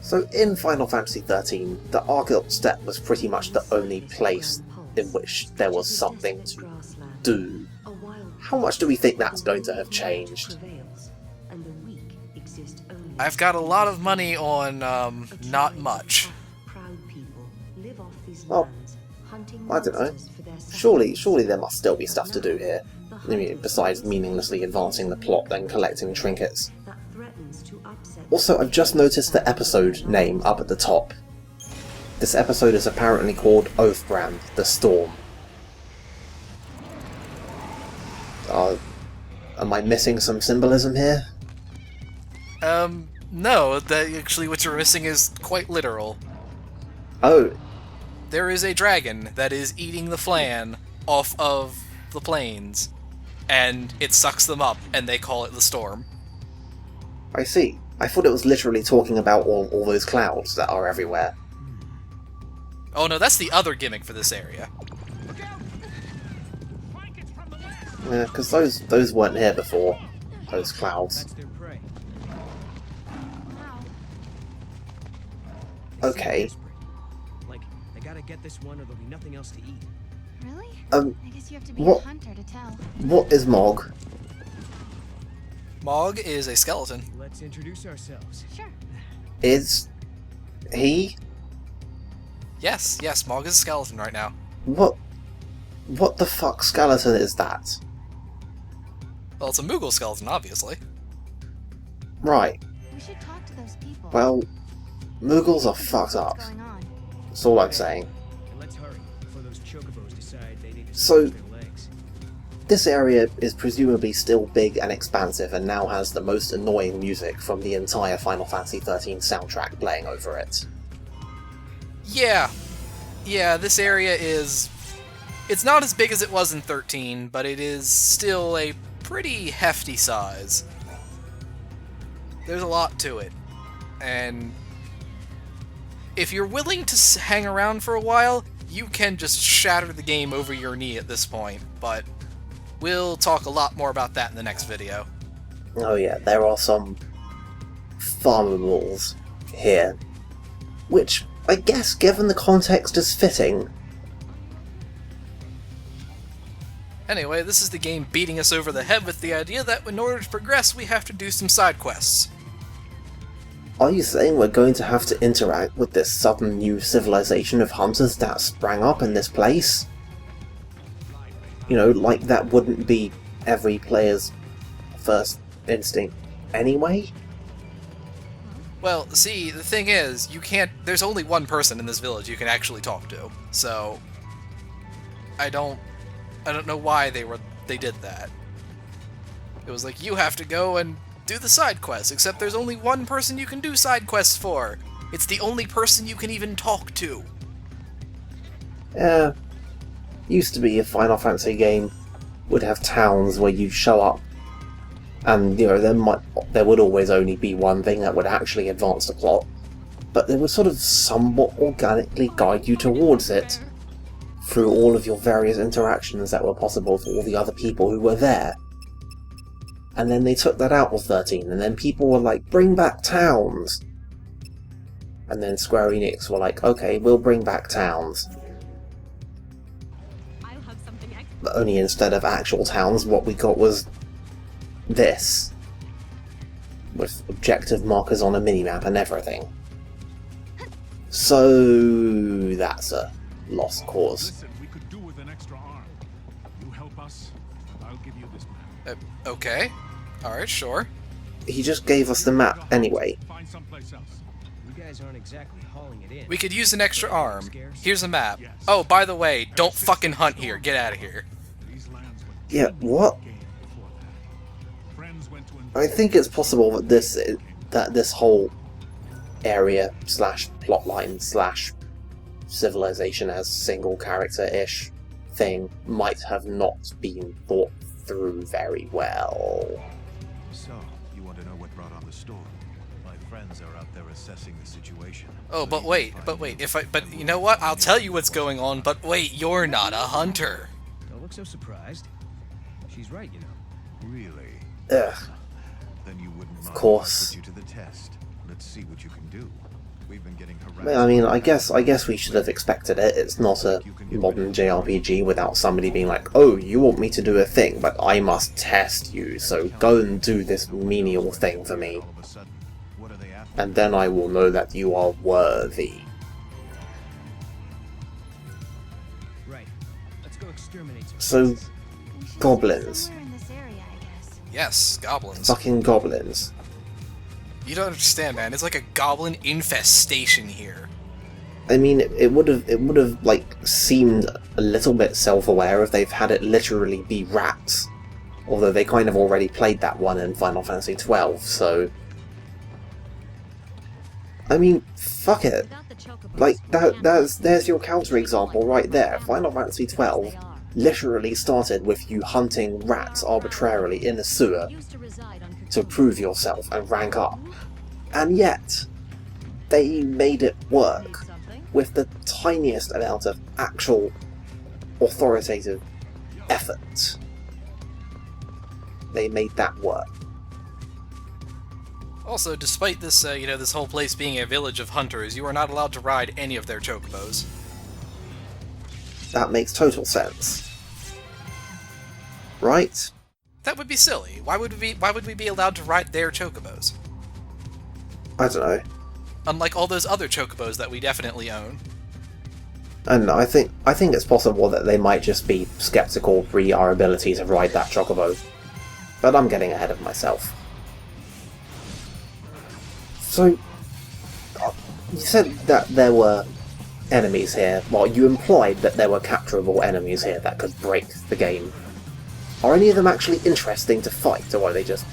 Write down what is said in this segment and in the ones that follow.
So in Final Fantasy XIII, the Argyle Steppe was pretty much the only place in which there was something to do. How much do we think that's going to have changed? I've got a lot of money on, not much. Well, I don't know. Surely there must still be stuff to do here. I mean, besides meaninglessly advancing the plot and collecting trinkets. Also, I've just noticed the episode name up at the top. This episode is apparently called Oathbrand, the Storm. Am I missing some symbolism here? No, actually what you're missing is quite literal. Oh. There is a dragon that is eating the flan off of the plains, and it sucks them up, and they call it the Storm. I see. I thought it was literally talking about all those clouds that are everywhere. Oh no, that's the other gimmick for this area. Yeah, because those weren't here before. Those clouds. Okay. Like, I gotta get this one or there'll be nothing else to eat. Really? I guess you have to be a hunter to tell. What is Mog? Mog is a skeleton. Let's introduce ourselves. Sure. Is he? Yes, Mog is a skeleton right now. What the fuck skeleton is that? Well, it's a Moogle skeleton, obviously. Right. We should talk to those people. Well, Moogles are fucked up. What's going on? That's all I'm saying. And let's hurry before those Chocobos decide they need to So, stretch their legs. this area is presumably still big and expansive and now has the most annoying music from the entire Final Fantasy XIII soundtrack playing over it. Yeah, this area is... It's not as big as it was in 13, but it is still a pretty hefty size. There's a lot to it, and if you're willing to hang around for a while, you can just shatter the game over your knee at this point, but we'll talk a lot more about that in the next video. Oh yeah, there are some farmables here, which I guess given the context is fitting. Anyway, this is the game beating us over the head with the idea that in order to progress we have to do some side quests. Are you saying we're going to have to interact with this sudden new civilization of hunters that sprang up in this place? You know, like that wouldn't be every player's first instinct anyway? Well, see, the thing is, you can't... There's only one person in this village you can actually talk to, so... I don't know why they did that. It was like, you have to go and do the side quests, except there's only one person you can do side quests for. It's the only person you can even talk to. Yeah. Used to be a Final Fantasy game would have towns where you'd show up and, you know, there would always only be one thing that would actually advance the plot, but they would sort of somewhat organically guide you towards it through all of your various interactions that were possible for all the other people who were there. And then they took that out with 13, and then people were like, bring back towns! And then Square Enix were like, okay, we'll bring back towns. But only instead of actual towns, what we got was this. With objective markers on a minimap and everything. So that's a lost cause. Listen, we could do with an extra arm. You help us, I'll give you this map. Okay. Alright, sure. He just gave us the map anyway. Find someplace else. You guys aren't exactly hauling it in. We could use an extra arm. Here's a map. Oh, by the way, don't fucking hunt here. Get out of here. These lands were Yeah, what? game before that. Friends went to I think it's possible that this whole area slash plotline slash civilization as single character-ish thing might have not been thought through very well. So, you want to know what brought on the storm? My friends are out there assessing the situation. Oh, but wait, but you know what? I'll tell you what's going on, but wait, you're not a hunter. Don't look so surprised. She's right, you know. Really? Ugh. Then you wouldn't mind course. if I put you to the test. Let's see what you can do. We've been getting harassed. I mean, I guess we should have expected it. It's not a modern JRPG without somebody being like, oh, you want me to do a thing, but I must test you, so go and do this menial thing for me. All of a sudden, what are they after? And then I will know that you are worthy. Right. Let's go exterminate some. So, We should stay goblins. somewhere in this area, I guess. Yes, goblins. Fucking goblins. You don't understand, man. It's like a goblin infestation here. I mean, it would have like seemed a little bit self-aware if they've had it literally be rats. Although they kind of already played that one in Final Fantasy XII, so I mean, fuck it. Without the Chocobos, Like we can't there's your counterexample right there. Final Fantasy XII literally started with you hunting rats arbitrarily in a sewer to prove yourself and rank up. And yet, they made it work with the tiniest amount of actual authoritative effort. They made that work. Also, despite this, this whole place being a village of hunters, you are not allowed to ride any of their chocobos. That makes total sense. Right? That would be silly. Why would we be allowed to ride their chocobos? I don't know. Unlike all those other chocobos that we definitely own. And I think it's possible that they might just be skeptical re our ability to ride that chocobo. But I'm getting ahead of myself. So, you said that there were enemies here. Well, you implied that there were capturable enemies here that could break the game. Are any of them actually interesting to fight, or are they just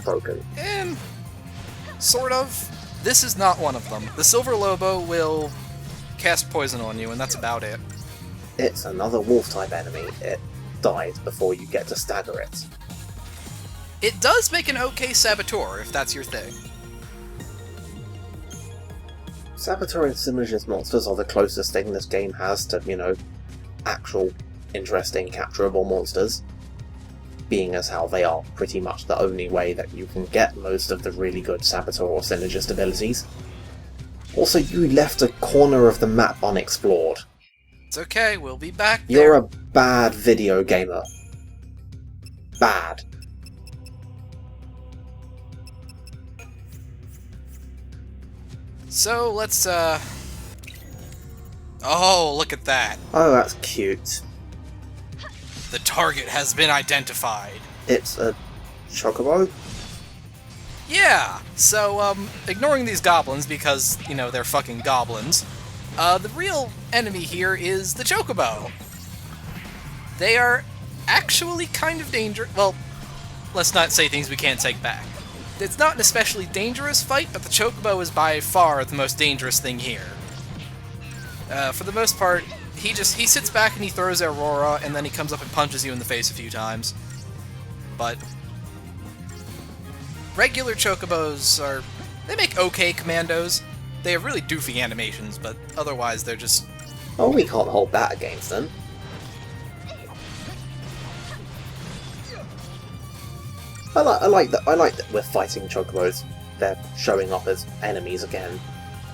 broken? Sort of. This is not one of them. The Silver Lobo will cast poison on you, and that's about it. It's another wolf-type enemy. It dies before you get to stagger it. It does make an okay saboteur, if that's your thing. Saboteur and synergist monsters are the closest thing this game has to, actual interesting capturable monsters. Being as how they are pretty much the only way that you can get most of the really good saboteur or synergist abilities. Also, you left a corner of the map unexplored. It's okay, we'll be back there. You're a bad video gamer. Bad. So, let's, Oh, look at that. Oh, that's cute. The target has been identified. It's a chocobo? Yeah! So, ignoring these goblins because, they're fucking goblins, the real enemy here is the chocobo. They are actually kind of dangerous. Well, let's not say things we can't take back. It's not an especially dangerous fight, but the chocobo is by far the most dangerous thing here. For the most part, he sits back and he throws Aurora, and then he comes up and punches you in the face a few times. But regular chocobos they make okay commandos. They have really doofy animations, but otherwise they're just... Oh, we can't hold that against them. I like that we're fighting chocobos. They're showing up as enemies again.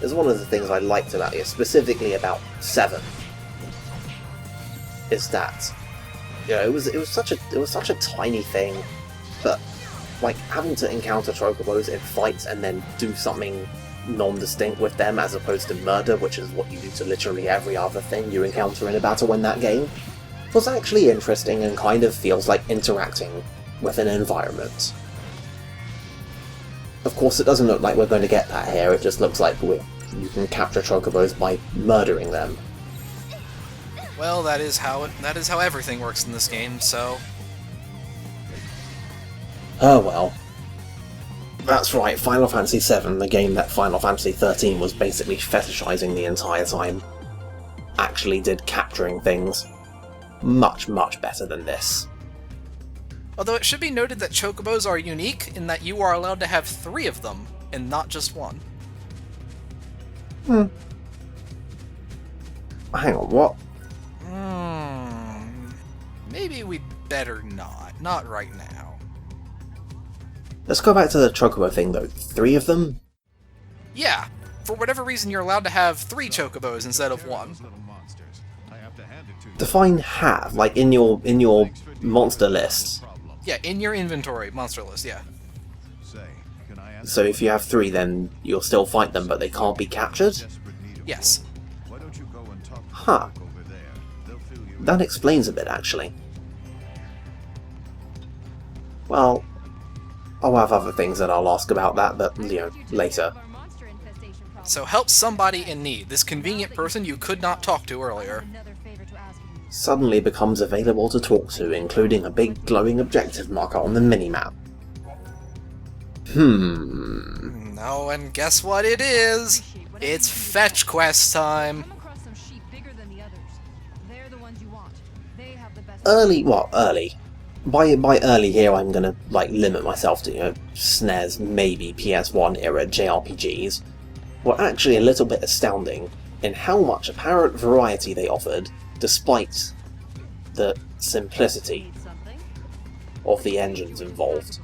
It's one of the things I liked about it, specifically about 7. Is that it was such a tiny thing, but like having to encounter chocobos in fights and then do something non-distinct with them as opposed to murder, which is what you do to literally every other thing you encounter in a battle in that game, was actually interesting and kind of feels like interacting with an environment. Of course, it doesn't look like we're going to get that here. It just looks like you can capture chocobos by murdering them. Well, that is how everything works in this game, so... Oh well. That's right, Final Fantasy VII, the game that Final Fantasy XIII was basically fetishizing the entire time, actually did capturing things much, much better than this. Although it should be noted that chocobos are unique in that you are allowed to have 3 of them, and not just 1. Hang on, what? Maybe we'd better not. Not right now. Let's go back to the chocobo thing though. 3 of them? Yeah, for whatever reason you're allowed to have 3 Chocobos instead of 1. Those little monsters. I have to hand it to you. Define have, like in your monster list. Yeah, in your inventory, monster list, yeah. Say, can I ask So if you have 3, then you'll still fight them, but they can't be captured? desperate need of Yes. Why don't you go and talk to Huh. the folk over there? They'll fill you in. That explains a bit, actually. Well, I'll have other things that I'll ask about that, but, later. So help somebody in need, this convenient person you could not talk to earlier. Suddenly becomes available to talk to, including a big glowing objective marker on the minimap. No, and guess what it is? It's fetch quest time! Early. By early here, I'm gonna, limit myself to, SNES, maybe PS1 era JRPGs, were actually a little bit astounding in how much apparent variety they offered, despite the simplicity of the engines involved.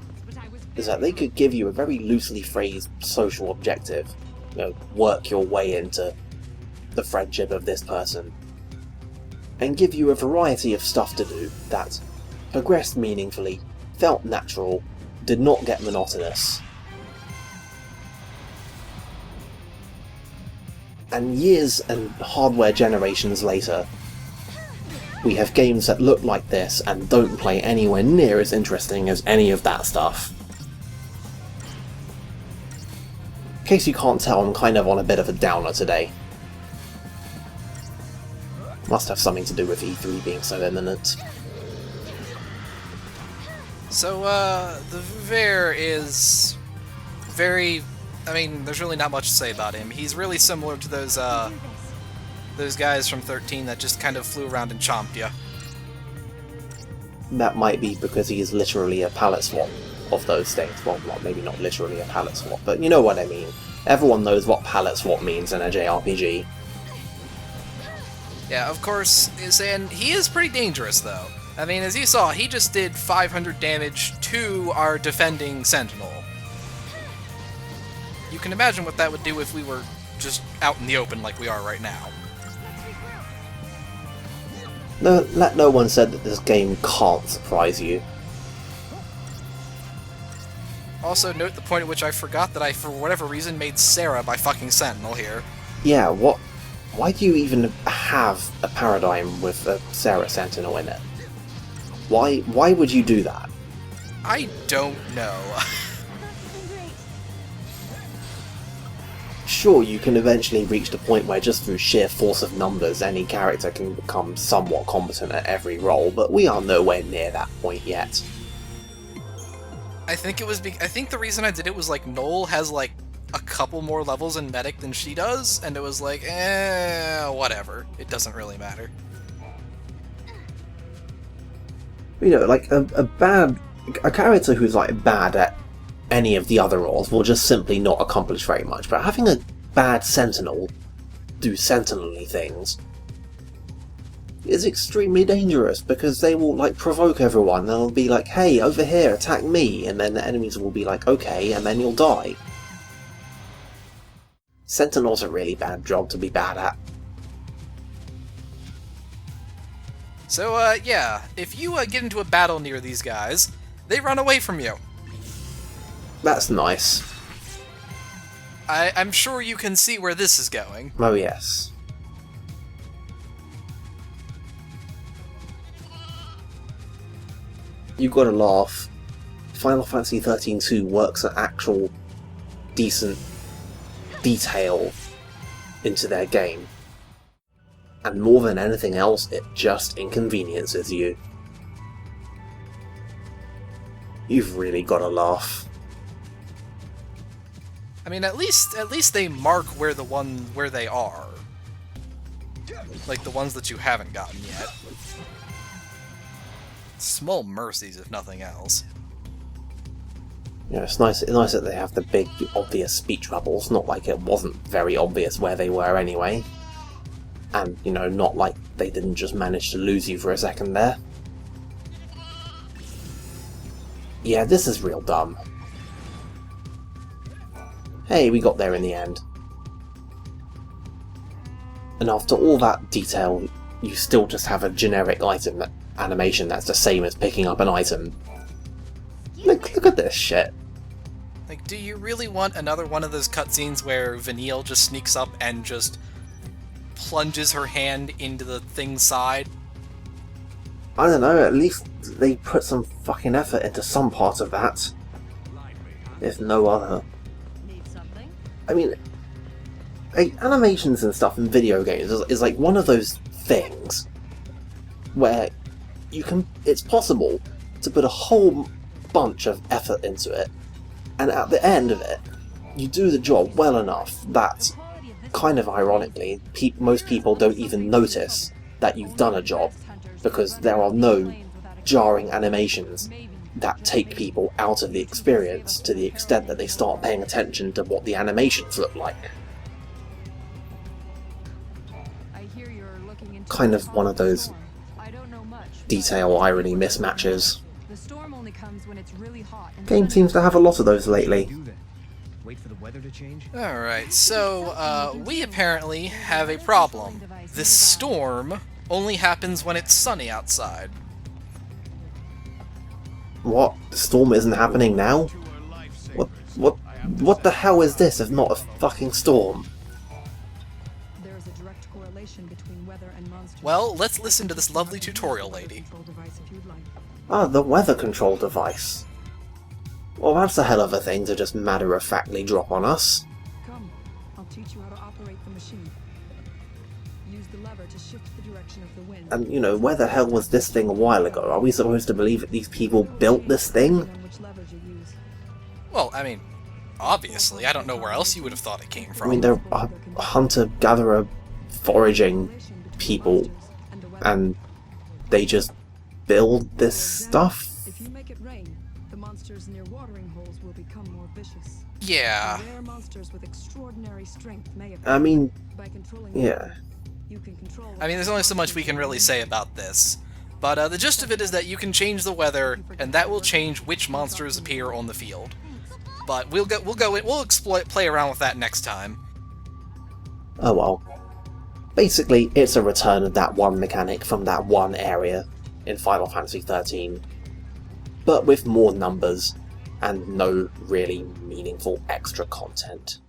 Is that they could give you a very loosely phrased social objective, work your way into the friendship of this person, and give you a variety of stuff to do that progressed meaningfully, felt natural, did not get monotonous. And years and hardware generations later, we have games that look like this and don't play anywhere near as interesting as any of that stuff. In case you can't tell, I'm kind of on a bit of a downer today. Must have something to do with E3 being so imminent. So, the Ver is very... I mean, there's really not much to say about him. He's really similar to those guys from 13 that just kind of flew around and chomped you. That might be because he is literally a palette swap of those things. Well, maybe not literally a palette swap, but you know what I mean. Everyone knows what palette swap means in a JRPG. Yeah, of course, and he is pretty dangerous, though. I mean, as you saw, he just did 500 damage to our defending Sentinel. You can imagine what that would do if we were just out in the open like we are right now. No, let no one said that this game can't surprise you. Also, note the point at which I forgot that I, for whatever reason, made Sarah by fucking Sentinel here. Yeah, what? Why do you even have a paradigm with a Sarah Sentinel in it? Why would you do that? I don't know. Sure, you can eventually reach the point where just through sheer force of numbers any character can become somewhat competent at every role, but we are nowhere near that point yet. I think the reason I did it was like Noel has like a couple more levels in Medic than she does, and it was like, whatever. It doesn't really matter. Like a character who's bad at any of the other roles will just simply not accomplish very much, but having a bad Sentinel do sentinel-y things is extremely dangerous, because they will provoke everyone. They'll be like, hey, over here, attack me, and then the enemies will be like, okay, and then you'll die. Sentinel's a really bad job to be bad at. So, yeah, if you get into a battle near these guys, they run away from you. That's nice. I'm sure you can see where this is going. Oh yes. You gotta laugh. Final Fantasy XIII-2 works an actual decent detail into their game. And more than anything else, it just inconveniences you. You've really gotta laugh. I mean, at least they mark where they are. Like the ones that you haven't gotten yet. Small mercies, if nothing else. It's nice that they have the big, obvious speech bubbles, not like it wasn't very obvious where they were anyway. And, not like they didn't just manage to lose you for a second there. Yeah, this is real dumb. hey, we got there in the end. And after all that detail, you still just have a generic item animation that's the same as picking up an item. Look at this shit. Like, do you really want another one of those cutscenes where Vanille just sneaks up and just plunges her hand into the thing's side? I don't know, at least they put some fucking effort into some part of that. If no other. Need something? I mean, like, animations and stuff in video games is like one of those things where it's possible to put a whole bunch of effort into it, and at the end of it, you do the job well enough that, kind of ironically, most people don't even notice that you've done a job, because there are no jarring animations that take people out of the experience to the extent that they start paying attention to what the animations look like. Kind of one of those detail irony mismatches. The storm only comes when it's really hot. Game seems to have a lot of those lately. Wait for the weather to change? Alright, so, we apparently have a problem. This storm only happens when it's sunny outside. What? The storm isn't happening now? What the hell is this if not a fucking storm? There is a direct correlation between weather and monsters. Well, let's listen to this lovely tutorial lady. Ah, the weather control device. Well, that's a hell of a thing to just matter-of-factly drop on us. Come, I'll teach you how to operate the machine. Use the lever to shift the direction of the wind. And, you know, where the hell was this thing a while ago? Are we supposed to believe that these people built this thing? Which levers you use. Well, I mean, obviously, I don't know where else you would have thought it came I from. mean, they're hunter-gatherer foraging people, and they just build this stuff? If you make it rain, the monsters near watering holes will become more vicious. Yeah. Rare monsters with extraordinary strength may appear. I mean, By controlling yeah. you can control. I mean, there's only so much we can really say about this. But the gist of it is that you can change the weather, and that will change which monsters appear on the field. But we'll play around with that next time. Oh well. Basically, it's a return of that one mechanic from that one area in Final Fantasy XIII, but with more numbers and no really meaningful extra content.